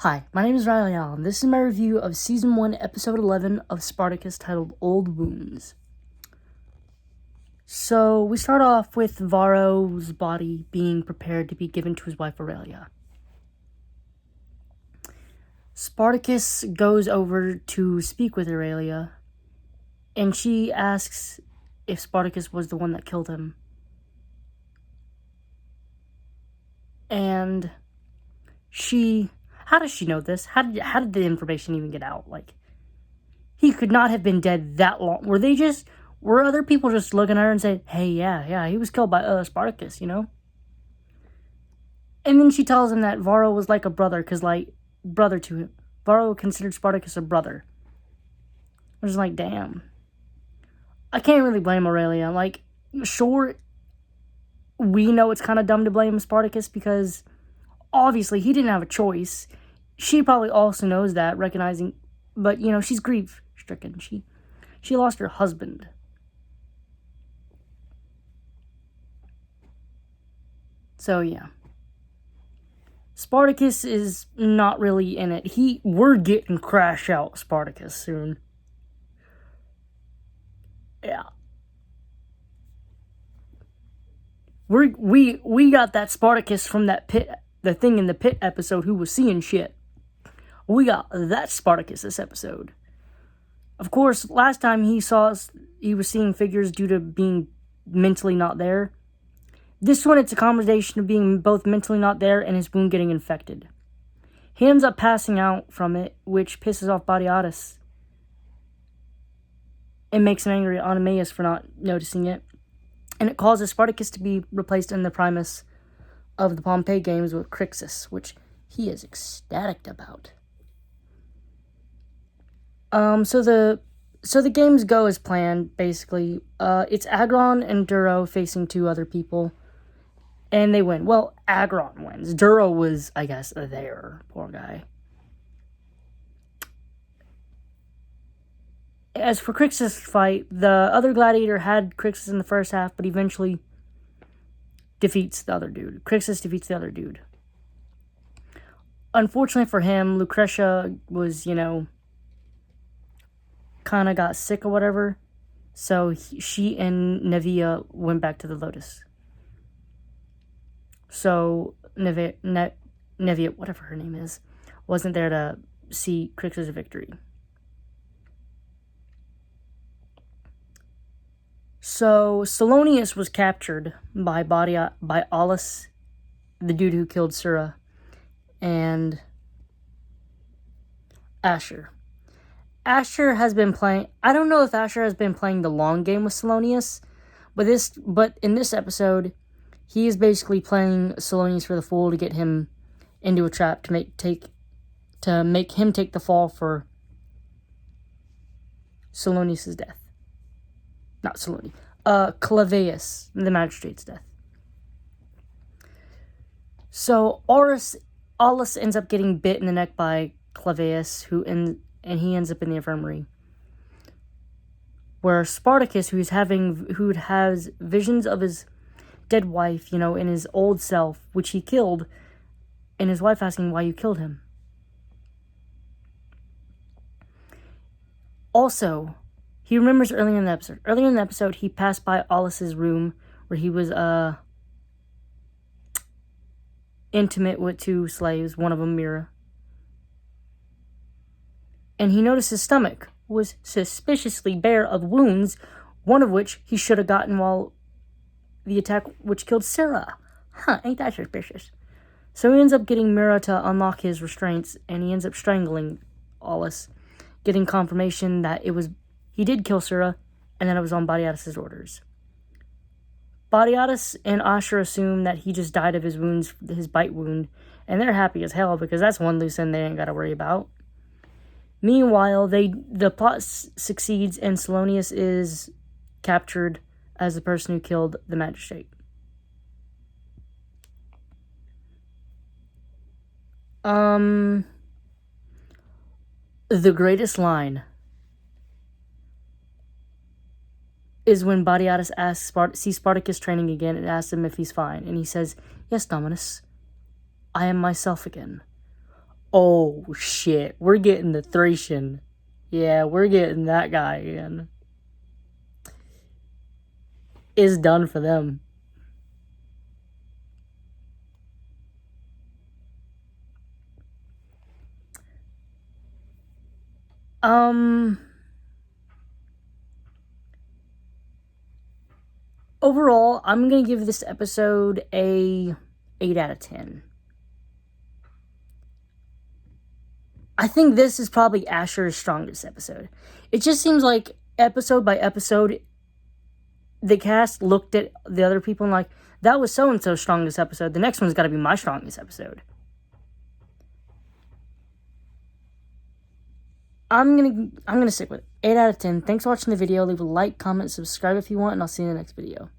Hi, my name is Riley Allen. This is my review of Season 1, Episode 11 of Spartacus, titled Old Wounds. So, we start off with Varro's body being prepared to be given to his wife Aurelia. Spartacus goes over to speak with Aurelia, and she asks if Spartacus was the one that killed him. And how does she know this? How did the information even get out? He could not have been dead that long. Were other people just looking at her and saying, hey, yeah, he was killed by Spartacus, And then she tells him that Varro was like a brother, brother to him. Varro considered Spartacus a brother. I was like, damn. I can't really blame Aurelia. Sure, we know it's kind of dumb to blame Spartacus because obviously he didn't have a choice. She probably also knows that, recognizing, but she's grief-stricken. She lost her husband. So yeah. Spartacus is not really in it. We're getting Crash Out Spartacus soon. Yeah. We got that Spartacus from that pit, the thing in the pit episode who was seeing shit. We got that Spartacus this episode. Of course, last time he was seeing figures due to being mentally not there. This one, it's a combination of being both mentally not there and his wound getting infected. He ends up passing out from it, which pisses off Batiatus. It makes him angry at Oenomaus for not noticing it. And it causes Spartacus to be replaced in the Primus of the Pompeii games with Crixus, which he is ecstatic about. So the games go as planned, basically. It's Agron and Duro facing two other people, and they win. Well, Agron wins. Duro was, I guess, there. Poor guy. As for Crixus' fight, the other gladiator had Crixus in the first half, but eventually defeats the other dude. Crixus defeats the other dude. Unfortunately for him, Lucretia was, kind of got sick or whatever, so she and Nevia went back to the Lotus. So Nevia, whatever her name is, wasn't there to see Crixus' victory. So Salonius was captured by Aulus, the dude who killed Sura, and Asher. Asher has been playing... I don't know if Asher has been playing the long game with Salonius, but in this episode, he is basically playing Salonius for the fool to get him into a trap to make him take the fall for Salonius' death. Not Salonius. Clavius, the magistrate's death. So Aulus ends up getting bit in the neck by Clavius, and he ends up in the infirmary. Where Spartacus, who has visions of his dead wife, in his old self, which he killed, and his wife asking why you killed him. Also, he remembers earlier in the episode. Earlier in the episode, he passed by Aulus's room where he was intimate with two slaves, one of them Mira. And he noticed his stomach was suspiciously bare of wounds, one of which he should have gotten while the attack which killed Sarah. Ain't that suspicious? So he ends up getting Mira to unlock his restraints, and he ends up strangling Aulus, getting confirmation that he did kill Sarah, and that it was on Batiatus' orders. Batiatus and Asher assume that he just died of his wounds, his bite wound, and they're happy as hell because that's one loose end they ain't got to worry about. Meanwhile, the plot succeeds and Salonius is captured as the person who killed the magistrate. The greatest line is when Batiatus sees Spartacus training again and asks him if he's fine. And he says, "Yes, Dominus, I am myself again." Oh, shit. We're getting the Thracian. Yeah, we're getting that guy again. It's done for them. Overall, I'm going to give this episode a 8 out of 10. I think this is probably Asher's strongest episode. It just seems like episode by episode, the cast looked at the other people and like, that was so-and-so's strongest episode. The next one's got to be my strongest episode. I'm gonna stick with it. 8 out of 10. Thanks for watching the video. Leave a like, comment, subscribe if you want, and I'll see you in the next video.